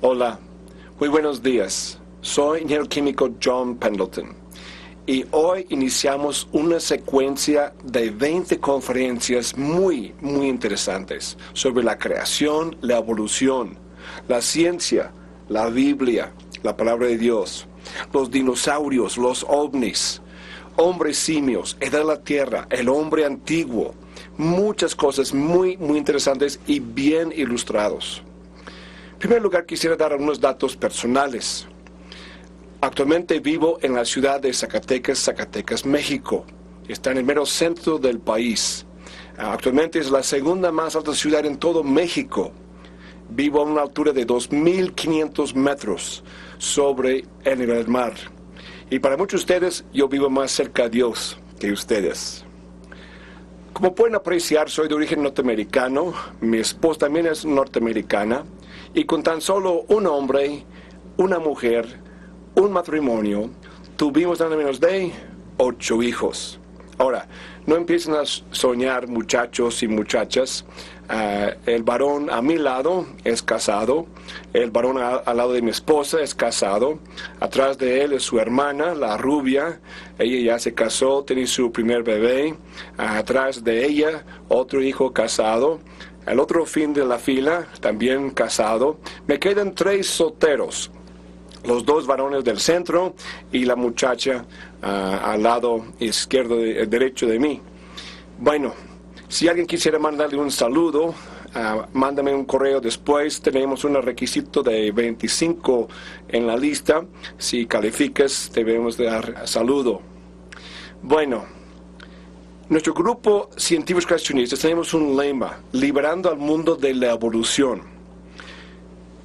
Hola, muy buenos días. Soy ingeniero químico John Pendleton y hoy iniciamos una secuencia de 20 conferencias muy interesantes sobre la creación, la evolución, la ciencia, la Biblia, la palabra de Dios, los dinosaurios, los ovnis, hombres simios, edad de la tierra, el hombre antiguo, muchas cosas muy interesantes y bien ilustrados. En primer lugar, quisiera dar algunos datos personales. Actualmente vivo en la ciudad de Zacatecas, México. Está en el mero centro del país. Actualmente es la segunda más alta ciudad en todo México. Vivo a una altura de 2.500 metros sobre el nivel del mar. Y para muchos de ustedes, yo vivo más cerca de Dios que ustedes. Como pueden apreciar, soy de origen norteamericano. Mi esposa también es norteamericana. Y con tan solo un hombre, una mujer, un matrimonio, tuvimos nada menos de 8 hijos. Ahora, no empiecen a soñar, muchachos y muchachas. El varón a mi lado es casado. El varón al lado de mi esposa es casado. Atrás de él es su hermana, la rubia. Ella ya se casó, tiene su primer bebé. Atrás de ella, otro hijo casado. Al otro fin de la fila, también casado. Me quedan 3 solteros. Los 2 varones del centro y la muchacha al lado izquierdo, derecho de mí. Bueno, si alguien quisiera mandarle un saludo, mándame un correo después. Tenemos un requisito de 25 en la lista. Si calificas, debemos dar saludo. Bueno, nuestro grupo Científicos Creacionistas tenemos un lema: liberando al mundo de la evolución.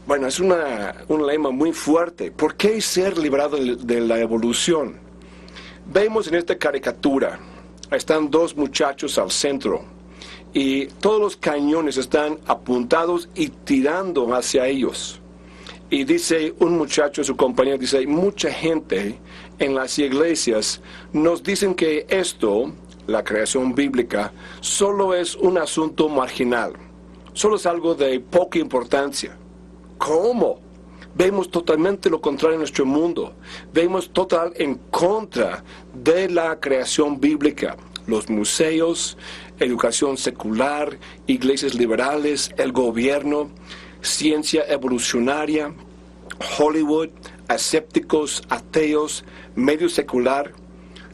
Bueno, es un lema muy fuerte. ¿Por qué ser liberado de la evolución? Vemos en esta caricatura, están 2 muchachos al centro y todos los cañones están apuntados y tirando hacia ellos. Y dice un muchacho, su compañero, dice: mucha gente en las iglesias nos dicen que esto, la creación bíblica, solo es un asunto marginal, solo es algo de poca importancia. ¿Cómo? Vemos totalmente lo contrario en nuestro mundo. Vemos total en contra de la creación bíblica. Los museos, educación secular, iglesias liberales, el gobierno, ciencia evolucionaria, Hollywood, escépticos, ateos, medio secular.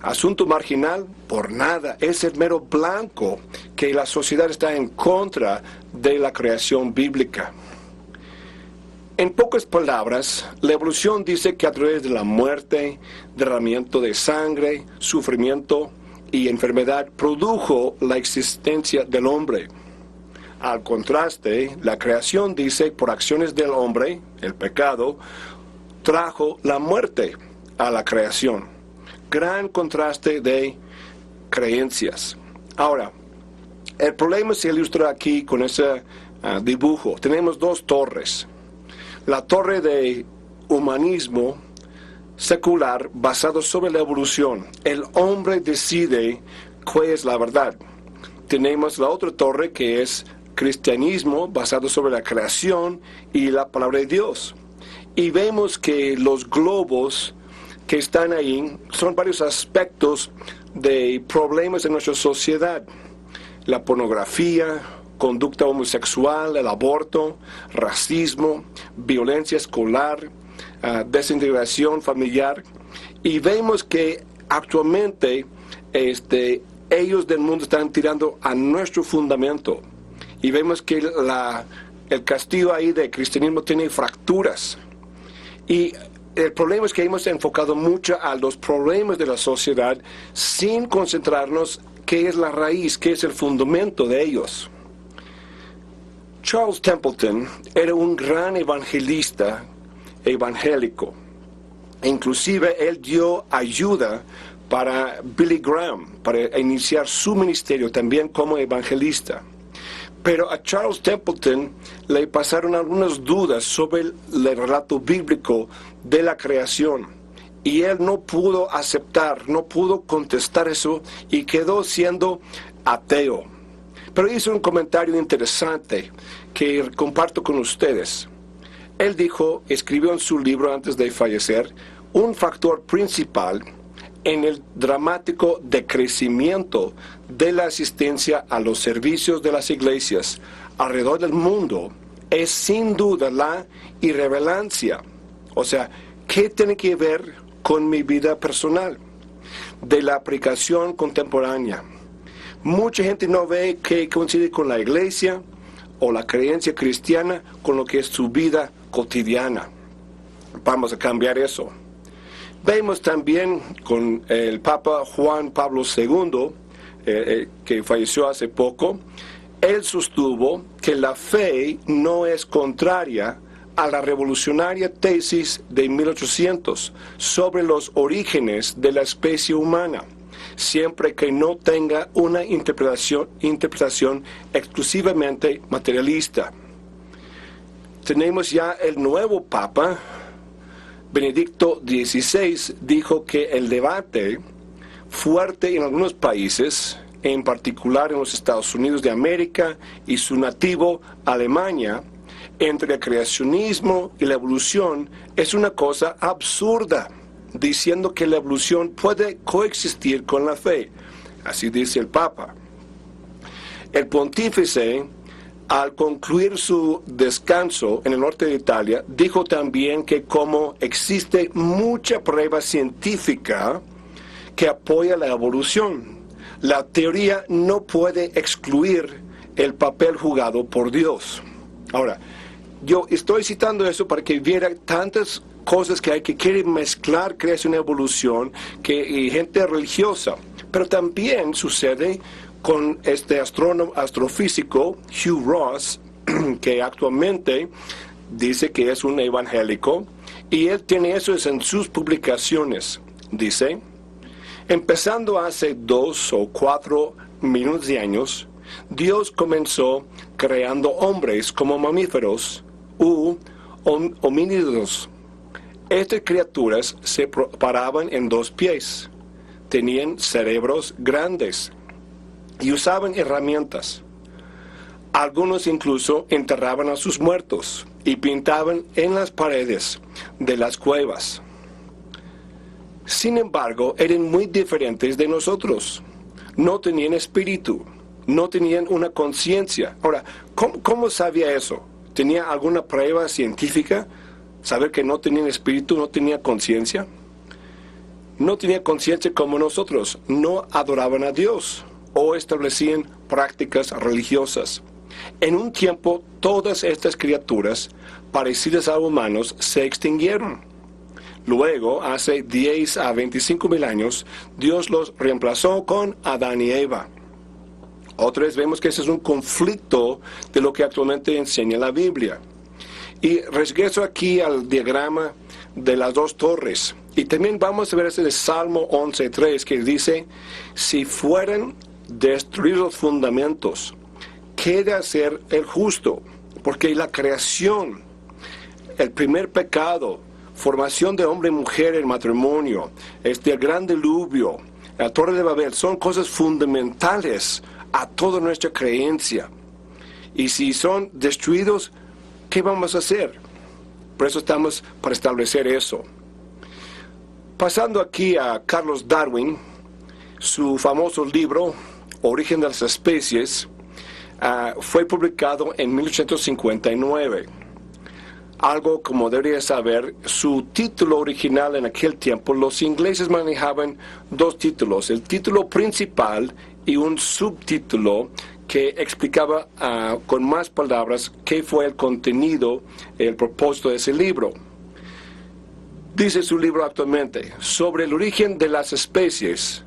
Asunto marginal, por nada. Es el mero blanco que la sociedad está en contra de la creación bíblica. En pocas palabras, la evolución dice que a través de la muerte, derramamiento de sangre, sufrimiento y enfermedad produjo la existencia del hombre. Al contraste, la creación dice por acciones del hombre, el pecado, trajo la muerte a la creación. Gran contraste de creencias. Ahora, el problema se ilustra aquí con ese dibujo. Tenemos 2 torres. La torre de humanismo secular basado sobre la evolución. El hombre decide cuál es la verdad. Tenemos la otra torre que es cristianismo basado sobre la creación y la palabra de Dios. Y vemos que los globos que están ahí son varios aspectos de problemas en nuestra sociedad. La pornografía, conducta homosexual, el aborto, racismo, violencia escolar, desintegración familiar. Y vemos que actualmente ellos del mundo están tirando a nuestro fundamento. Y vemos que el castillo ahí del cristianismo tiene fracturas. Y el problema es que hemos enfocado mucho a los problemas de la sociedad sin concentrarnos qué es la raíz, qué es el fundamento de ellos. Charles Templeton era un gran evangelista evangélico. Inclusive él dio ayuda para Billy Graham, para iniciar su ministerio también como evangelista. Pero a Charles Templeton le pasaron algunas dudas sobre el relato bíblico de la creación. Y él no pudo aceptar, no pudo contestar eso y quedó siendo ateo. Pero hizo un comentario interesante que comparto con ustedes. Él dijo, escribió en su libro antes de fallecer, un factor principal en el dramático decrecimiento de la asistencia a los servicios de las iglesias alrededor del mundo es sin duda la irrelevancia. O sea, ¿qué tiene que ver con mi vida personal? De la aplicación contemporánea. Mucha gente no ve que coincide con la iglesia o la creencia cristiana con lo que es su vida cotidiana. Vamos a cambiar eso. Vemos también con el Papa Juan Pablo II, que falleció hace poco, él sostuvo que la fe no es contraria a la revolucionaria tesis de 1800 sobre los orígenes de la especie humana, siempre que no tenga una interpretación exclusivamente materialista. Tenemos ya el nuevo Papa, Benedicto XVI, dijo que el debate fuerte en algunos países, en particular en los Estados Unidos de América y su nativo Alemania, entre el creacionismo y la evolución es una cosa absurda, diciendo que la evolución puede coexistir con la fe. Así dice el Papa. El pontífice, al concluir su descanso en el norte de Italia, dijo también que como existe mucha prueba científica que apoya la evolución, la teoría no puede excluir el papel jugado por Dios. Ahora, yo estoy citando eso para que viera tantas cosas que hay que quiere mezclar creación y evolución y gente religiosa, pero también sucede con este astrofísico Hugh Ross, que actualmente dice que es un evangélico, y él tiene eso en sus publicaciones. Dice, empezando hace 2 o 4 millones de años, Dios comenzó creando hombres como mamíferos u homínidos. Estas criaturas se paraban en 2 pies, tenían cerebros grandes y usaban herramientas. Algunos incluso enterraban a sus muertos y pintaban en las paredes de las cuevas. Sin embargo, eran muy diferentes de nosotros. No tenían espíritu, no tenían una conciencia. Ahora, ¿cómo sabía eso? ¿Tenía alguna prueba científica? ¿Saber que no tenían espíritu, no tenía conciencia? No tenía conciencia como nosotros. No adoraban a Dios o establecían prácticas religiosas. En un tiempo, todas estas criaturas parecidas a humanos se extinguieron. Luego, hace 10 a 25 mil años, Dios los reemplazó con Adán y Eva. Otra vez vemos que ese es un conflicto de lo que actualmente enseña la Biblia. Y regreso aquí al diagrama de las 2 torres. Y también vamos a ver ese de Salmo 11.3 que dice, si fueran destruidos los fundamentos, ¿qué de hacer el justo? Porque la creación, el primer pecado, formación de hombre y mujer en matrimonio, el gran diluvio, la Torre de Babel, son cosas fundamentales a toda nuestra creencia. Y si son destruidos, ¿qué vamos a hacer? Por eso estamos para establecer eso. Pasando aquí a Carlos Darwin, su famoso libro, Origen de las Especies, fue publicado en 1859. Algo como debería saber, su título original en aquel tiempo, los ingleses manejaban 2 títulos, el título principal y un subtítulo que explicaba con más palabras qué fue el contenido, el propósito de ese libro. Dice su libro actualmente, sobre el origen de las especies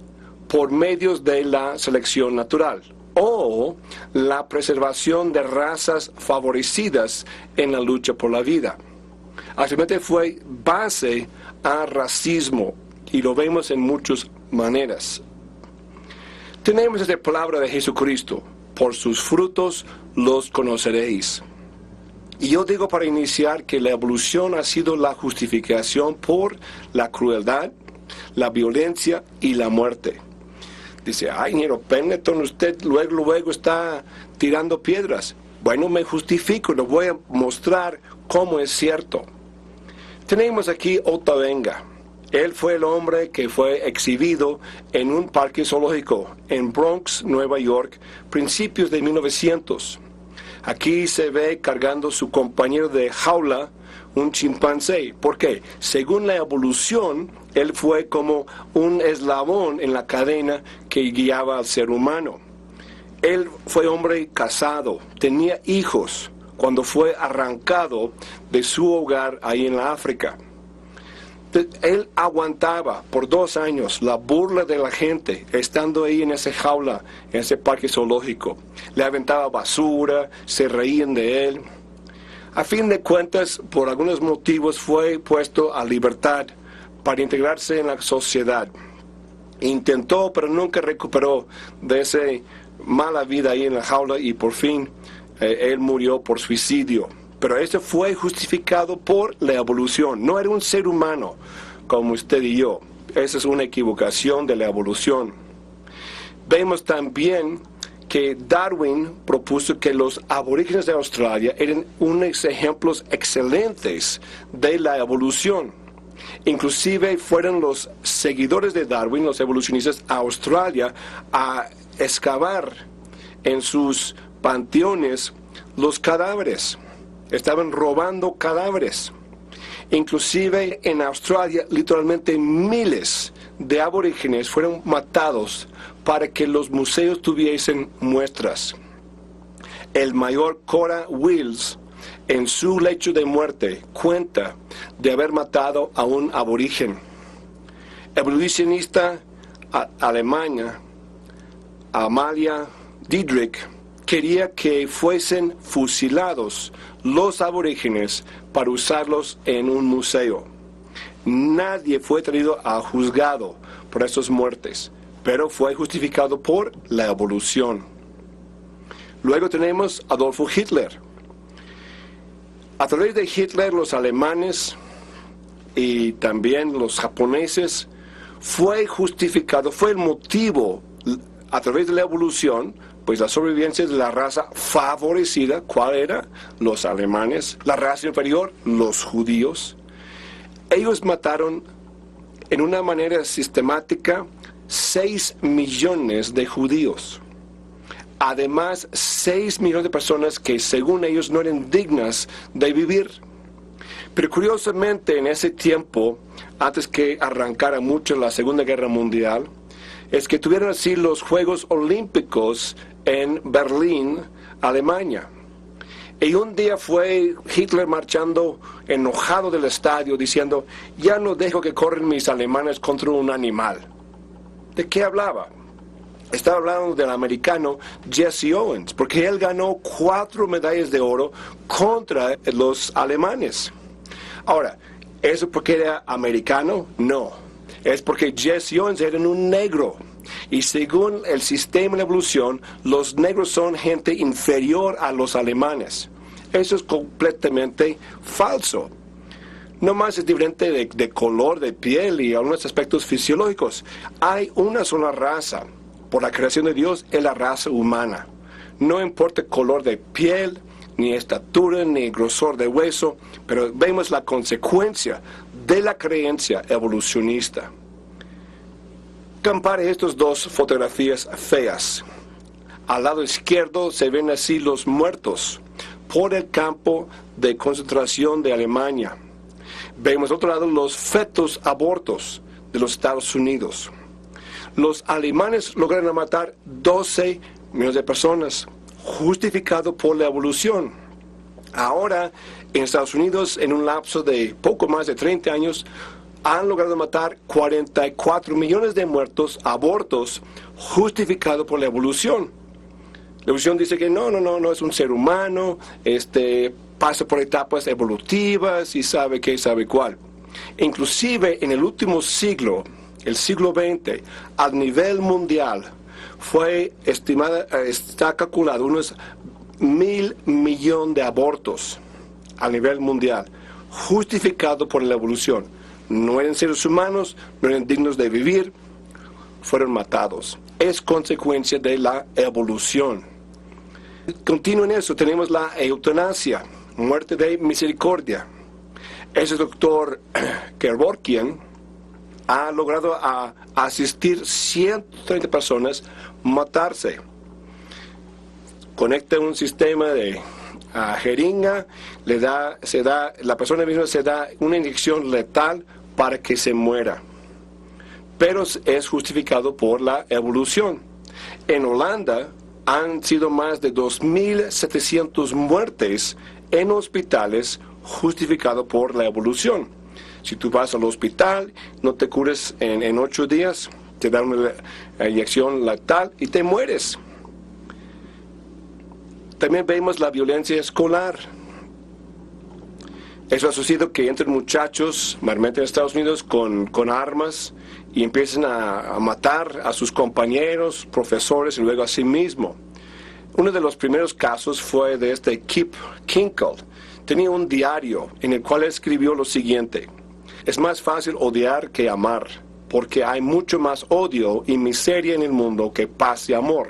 por medios de la selección natural o la preservación de razas favorecidas en la lucha por la vida. Actualmente fue base a racismo y lo vemos en muchas maneras. Tenemos esta palabra de Jesucristo, por sus frutos los conoceréis. Y yo digo para iniciar que la evolución ha sido la justificación por la crueldad, la violencia y la muerte. Dice, ay, ingeniero Pendleton, usted luego está tirando piedras. Bueno, me justifico, les voy a mostrar cómo es cierto. Tenemos aquí Otavenga. Él fue el hombre que fue exhibido en un parque zoológico en Bronx, Nueva York, principios de 1900. Aquí se ve cargando su compañero de jaula, un chimpancé. ¿Por qué? Según la evolución, él fue como un eslabón en la cadena que guiaba al ser humano. Él fue hombre casado, tenía hijos cuando fue arrancado de su hogar ahí en la África. Él aguantaba por 2 años la burla de la gente, estando ahí en esa jaula, en ese parque zoológico. Le aventaba basura, se reían de él. A fin de cuentas, por algunos motivos, fue puesto a libertad para integrarse en la sociedad. Intentó, pero nunca recuperó de esa mala vida ahí en la jaula y por fin él murió por suicidio. Pero eso fue justificado por la evolución. No era un ser humano como usted y yo. Esa es una equivocación de la evolución. Vemos también que Darwin propuso que los aborígenes de Australia eran unos ejemplos excelentes de la evolución. Inclusive fueron los seguidores de Darwin, los evolucionistas, a Australia a excavar en sus panteones los cadáveres. Estaban robando cadáveres. Inclusive en Australia, literalmente miles de aborígenes fueron matados para que los museos tuviesen muestras. El mayor Cora Wills, en su lecho de muerte, cuenta de haber matado a un aborigen. Evolucionista alemana Amalia Diedrich quería que fuesen fusilados los aborígenes para usarlos en un museo. Nadie fue traído a juzgado por estas muertes, pero fue justificado por la evolución. Luego tenemos Adolfo Hitler. A través de Hitler, los alemanes y también los japoneses fue justificado, fue el motivo a través de la evolución, pues la sobrevivencia de la raza favorecida. ¿Cuál era? Los alemanes. La raza inferior, los judíos. Ellos mataron en una manera sistemática 6 millones de judíos. Además, 6 millones de personas que según ellos no eran dignas de vivir. Pero curiosamente en ese tiempo, antes que arrancara mucho la Segunda Guerra Mundial, es que tuvieron así los Juegos Olímpicos en Berlín, Alemania. Y un día fue Hitler marchando enojado del estadio diciendo: ya no dejo que corren mis alemanes contra un animal. ¿De qué hablaba? Estaba hablando del americano Jesse Owens, porque él ganó 4 medallas de oro contra los alemanes. Ahora, ¿eso porque era americano? No. Es porque Jesse Owens era un negro. Y según el sistema de evolución, los negros son gente inferior a los alemanes. Eso es completamente falso. No más es diferente de color de piel y algunos aspectos fisiológicos. Hay una sola raza. Por la creación de Dios es la raza humana. No importa el color de piel, ni estatura, ni grosor de hueso, pero vemos la consecuencia de la creencia evolucionista. Compare estas dos fotografías feas. Al lado izquierdo se ven así los muertos por el campo de concentración de Alemania. Vemos al otro lado los fetos abortos de los Estados Unidos. Los alemanes lograron matar 12 millones de personas, justificado por la evolución. Ahora, en Estados Unidos, en un lapso de poco más de 30 años, han logrado matar 44 millones de muertos, abortos, justificado por la evolución. La evolución dice que no es un ser humano, pasa por etapas evolutivas y sabe qué, sabe cuál. Inclusive en el último siglo, el siglo XX, a nivel mundial, fue estimada, está calculado unos 1.000 millones de abortos a nivel mundial, justificado por la evolución. No eran seres humanos, no eran dignos de vivir, fueron matados. Es consecuencia de la evolución. Continúo en eso, tenemos la eutanasia, muerte de misericordia. Ese doctor Kevorkian ha logrado asistir 130 personas matarse. Conecta un sistema de jeringa, la persona misma se da una inyección letal para que se muera. Pero es justificado por la evolución. En Holanda han sido más de 2.700 muertes en hospitales justificado por la evolución. Si tú vas al hospital, no te curas en 8 días, te dan una inyección letal y te mueres. También vemos la violencia escolar. Eso ha sucedido que entran muchachos, mayormente en Estados Unidos, con armas y empiezan a matar a sus compañeros, profesores y luego a sí mismo. Uno de los primeros casos fue de Kip Kinkel. Tenía un diario en el cual escribió lo siguiente: es más fácil odiar que amar, porque hay mucho más odio y miseria en el mundo que paz y amor.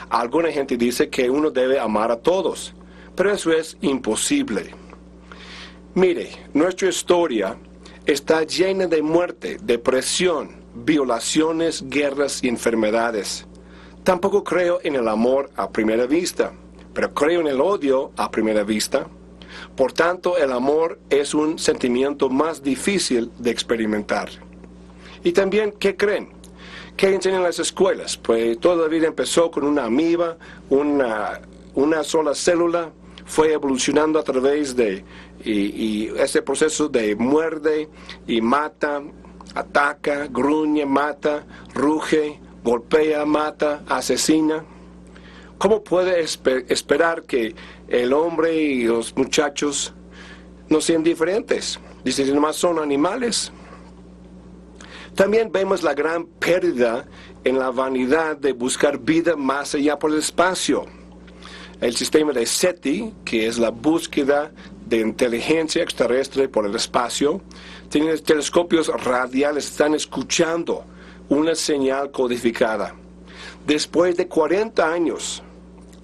Alguna gente dice que uno debe amar a todos, pero eso es imposible. Mire, nuestra historia está llena de muerte, depresión, violaciones, guerras y enfermedades. Tampoco creo en el amor a primera vista, pero creo en el odio a primera vista. Por tanto, el amor es un sentimiento más difícil de experimentar. Y también, ¿qué creen? ¿Qué enseñan las escuelas? Pues toda la vida empezó con una amiba, una sola célula, fue evolucionando a través de ese proceso de muerde y mata, ataca, gruñe, mata, ruge, golpea, mata, asesina. ¿Cómo puede esperar que el hombre y los muchachos no sean diferentes? Dicen que nomás son animales. También vemos la gran pérdida en la vanidad de buscar vida más allá por el espacio. El sistema de SETI, que es la búsqueda de inteligencia extraterrestre por el espacio, tiene telescopios radiales, están escuchando una señal codificada. Después de 40 años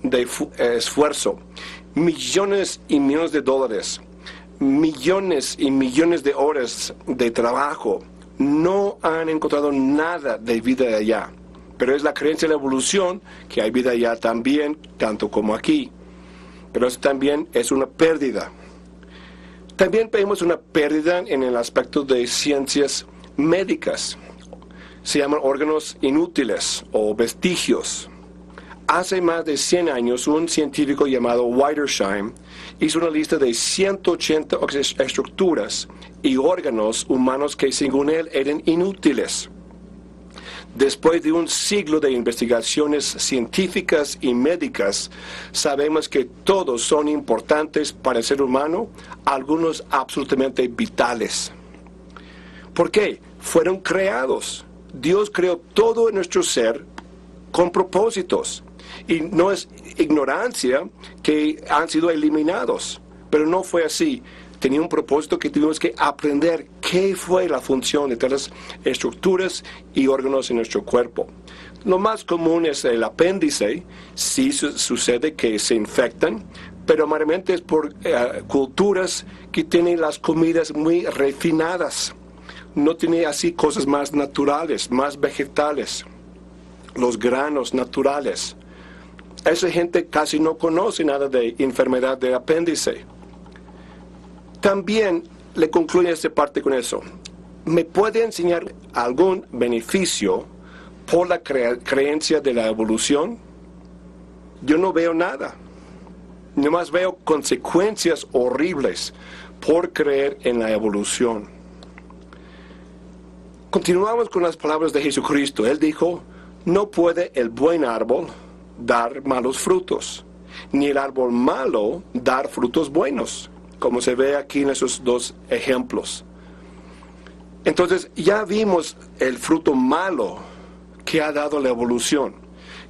de esfuerzo, millones y millones de dólares, millones y millones de horas de trabajo, no han encontrado nada de vida de allá. Pero es la creencia de la evolución que hay vida allá también, tanto como aquí. Pero eso también es una pérdida. También vemos una pérdida en el aspecto de ciencias médicas. Se llaman órganos inútiles o vestigios. Hace más de 100 años, un científico llamado Wiedersheim hizo una lista de 180 estructuras y órganos humanos que según él eran inútiles. Después de un siglo de investigaciones científicas y médicas, sabemos que todos son importantes para el ser humano, algunos absolutamente vitales. ¿Por qué? Fueron creados. Dios creó todo en nuestro ser con propósitos. Y no es ignorancia que han sido eliminados, pero no fue así. Tenía un propósito que tuvimos que aprender qué fue la función de todas las estructuras y órganos en nuestro cuerpo. Lo más común es el apéndice. Sí sucede que se infectan, pero mayormente es por culturas que tienen las comidas muy refinadas. No tiene así cosas más naturales, más vegetales. Los granos naturales. Esa gente casi no conoce nada de enfermedad de apéndice. También le concluye esta parte con eso. ¿Me puede enseñar algún beneficio por la creencia de la evolución? Yo no veo nada. Nomás veo consecuencias horribles por creer en la evolución. Continuamos con las palabras de Jesucristo. Él dijo, no puede el buen árbol dar malos frutos, ni el árbol malo dar frutos buenos, como se ve aquí en esos dos ejemplos. Entonces ya vimos el fruto malo que ha dado la evolución.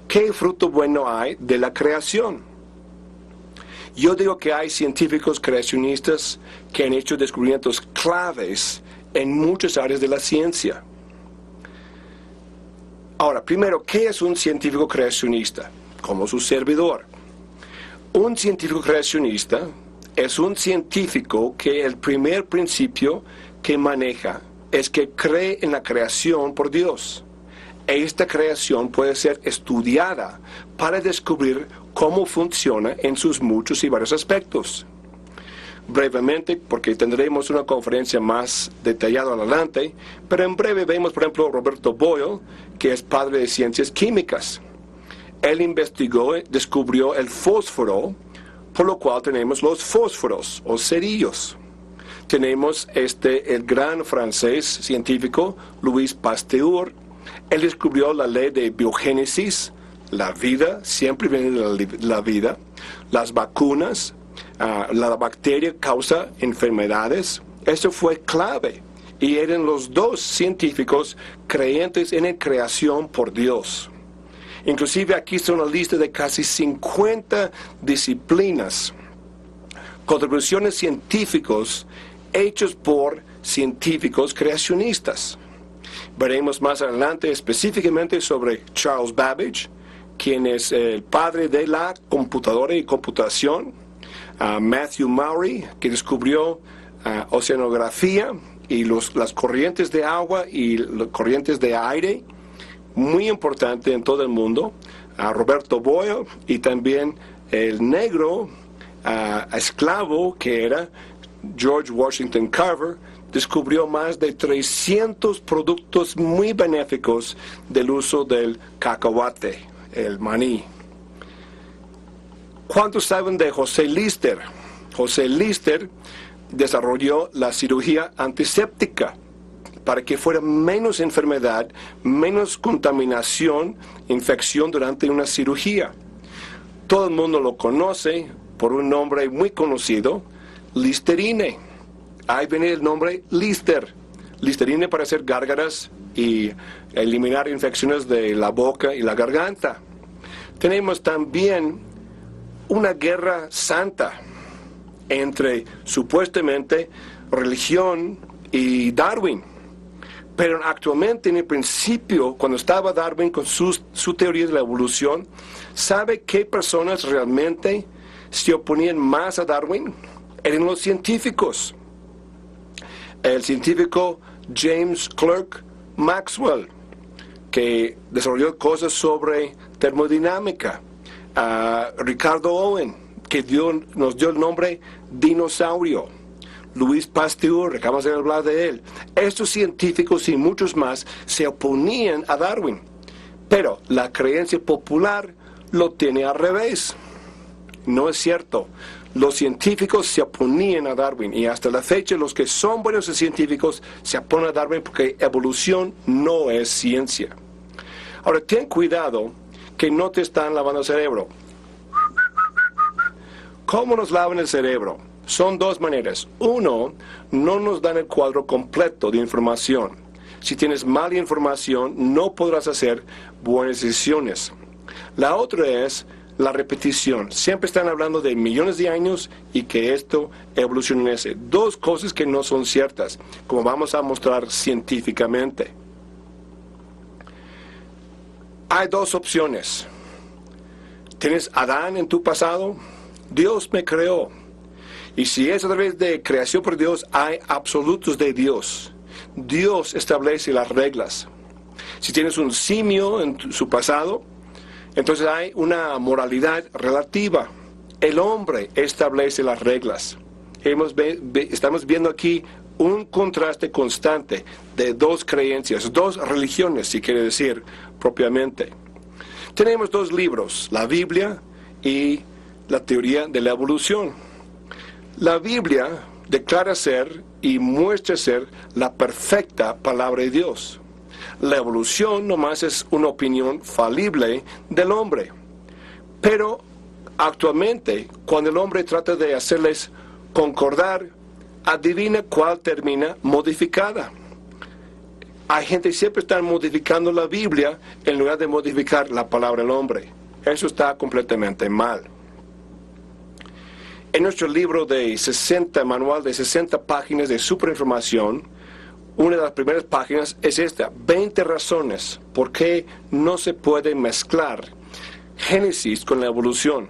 ¿Qué fruto bueno hay de la creación? Yo digo que hay científicos creacionistas que han hecho descubrimientos claves en muchas áreas de la ciencia. Ahora, primero, ¿qué es un científico creacionista? Como su servidor. Un científico creacionista es un científico que el primer principio que maneja es que cree en la creación por Dios. Esta creación puede ser estudiada para descubrir cómo funciona en sus muchos y varios aspectos. Brevemente, porque tendremos una conferencia más detallada adelante, pero en breve vemos, por ejemplo, Roberto Boyle, que es padre de ciencias químicas. Él investigó, descubrió el fósforo, por lo cual tenemos los fósforos o cerillos. Tenemos el gran francés científico Louis Pasteur. Él descubrió la ley de biogénesis, la vida, siempre viene de la vida, las vacunas, la bacteria causa enfermedades. Eso fue clave. Y eran los dos científicos creyentes en la creación por Dios. Inclusive aquí está una lista de casi 50 disciplinas, contribuciones científicos hechos por científicos creacionistas. Veremos más adelante específicamente sobre Charles Babbage, quien es el padre de la computadora y computación. Matthew Maury, que descubrió oceanografía y las corrientes de agua y las corrientes de aire, muy importante en todo el mundo. Roberto Boyle y también el negro esclavo que era George Washington Carver, descubrió más de 300 productos muy benéficos del uso del cacahuate, el maní. ¿Cuántos saben de José Lister? José Lister desarrolló la cirugía antiséptica para que fuera menos enfermedad, menos contaminación, infección durante una cirugía. Todo el mundo lo conoce por un nombre muy conocido, Listerine. Ahí viene el nombre Lister. Listerine para hacer gárgaras y eliminar infecciones de la boca y la garganta. Tenemos también una guerra santa entre supuestamente religión y Darwin. Pero actualmente, en el principio, cuando estaba Darwin con su teoría de la evolución, ¿sabe qué personas realmente se oponían más a Darwin? Eran los científicos. El científico James Clerk Maxwell, que desarrolló cosas sobre termodinámica. Ricardo Owen, que nos dio el nombre dinosaurio. Louis Pasteur, acabamos de hablar de él. Estos científicos y muchos más se oponían a Darwin. Pero la creencia popular lo tiene al revés. No es cierto. Los científicos se oponían a Darwin y hasta la fecha los que son buenos científicos se oponen a Darwin porque evolución no es ciencia. Ahora, ten cuidado que no te están lavando el cerebro. ¿Cómo nos lavan el cerebro? Son dos maneras. Uno, no nos dan el cuadro completo de información. Si tienes mala información, no podrás hacer buenas decisiones. La otra es la repetición. Siempre están hablando de millones de años y que esto evolucionase. Dos cosas que no son ciertas, como vamos a mostrar científicamente. Hay dos opciones. ¿Tienes Adán en tu pasado? Dios me creó. Y si es a través de creación por Dios, hay absolutos de Dios. Dios establece las reglas. Si tienes un simio en su pasado, entonces hay una moralidad relativa. El hombre establece las reglas. Estamos viendo aquí un contraste constante de dos creencias, dos religiones, si quiere decir propiamente. Tenemos dos libros, la Biblia y la teoría de la evolución. La Biblia declara ser y muestra ser la perfecta palabra de Dios. La evolución nomás es una opinión falible del hombre. Pero actualmente, cuando el hombre trata de hacerles concordar, adivina cuál termina modificada. Hay gente que siempre está modificando la Biblia en lugar de modificar la palabra del hombre. Eso está completamente mal. En nuestro libro de manual de 60 páginas de superinformación, una de las primeras páginas es esta: 20 razones por qué no se puede mezclar Génesis con la evolución.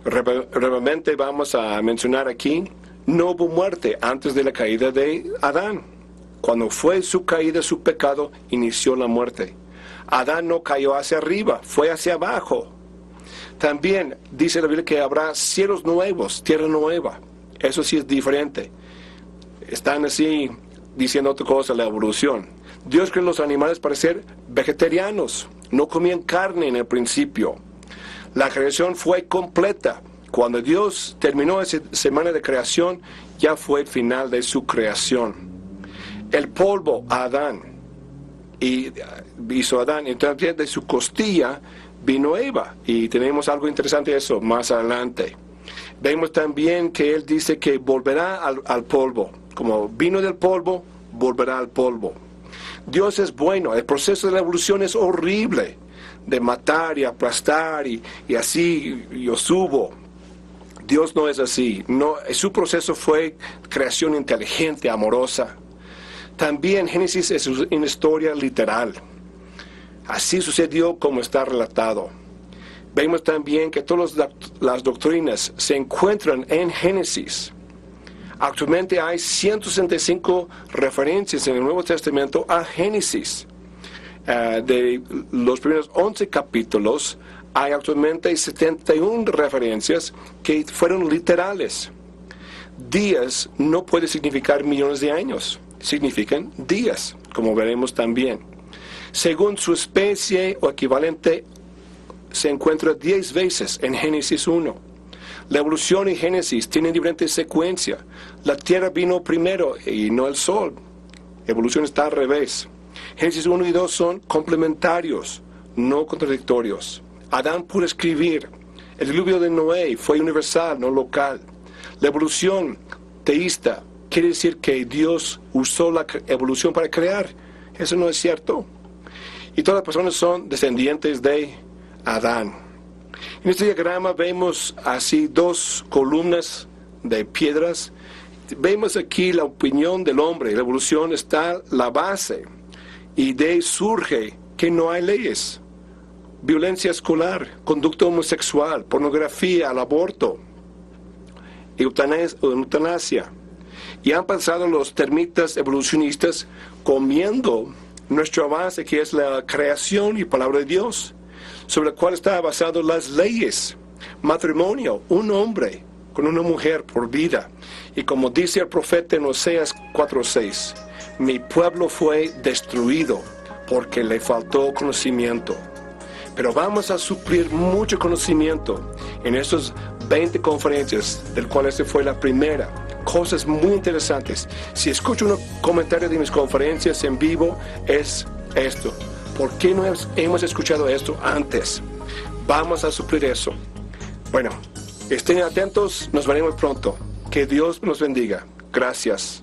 Brevemente vamos a mencionar aquí, no hubo muerte antes de la caída de Adán. Cuando fue su caída, su pecado, inició la muerte. Adán no cayó hacia arriba, fue hacia abajo. También dice la Biblia que habrá cielos nuevos, tierra nueva. Eso sí es diferente. Están así diciendo otra cosa, la evolución. Dios creó los animales para ser vegetarianos. No comían carne en el principio. La creación fue completa. Cuando Dios terminó esa semana de creación, ya fue el final de su creación. El polvo a Adán, y hizo Adán, entonces de su costilla vino Eva, y tenemos algo interesante de eso más adelante. Vemos también que él dice que volverá al polvo, como vino del polvo, volverá al polvo. Dios es bueno, el proceso de la evolución es horrible, de matar y aplastar y así yo subo. Dios no es así, no, su proceso fue creación inteligente, amorosa. También Génesis es una historia literal. Así sucedió como está relatado. Vemos también que todas las doctrinas se encuentran en Génesis. Actualmente hay 165 referencias en el Nuevo Testamento a Génesis. De los primeros 11 capítulos, hay actualmente 71 referencias que fueron literales. Días no puede significar millones de años, significan días, como veremos también. Según su especie o equivalente, se encuentra 10 veces en Génesis 1. La evolución y Génesis tienen diferente secuencia. La tierra vino primero y no el sol. Evolución está al revés. Génesis 1 y 2 son complementarios, no contradictorios. Adán pudo escribir. El diluvio de Noé fue universal, no local. La evolución teísta quiere decir que Dios usó la evolución para crear. Eso no es cierto. Y todas las personas son descendientes de Adán. En este diagrama vemos así dos columnas de piedras. Vemos aquí la opinión del hombre. La evolución está la base. Y de ahí surge que no hay leyes. Violencia escolar, conducta homosexual, pornografía, el aborto, eutanasia. Y han pasado los termitas evolucionistas comiendo nuestro avance, que es la creación y palabra de Dios, sobre la cual está basado las leyes. Matrimonio, un hombre con una mujer por vida. Y como dice el profeta en Oseas 4:6, mi pueblo fue destruido porque le faltó conocimiento. Pero vamos a suplir mucho conocimiento en estas 20 conferencias, del cual esta fue la primera. Cosas muy interesantes. Si escucho un comentario de mis conferencias en vivo, es esto. ¿Por qué no hemos escuchado esto antes? Vamos a suplir eso. Bueno, estén atentos, nos veremos pronto. Que Dios nos bendiga. Gracias.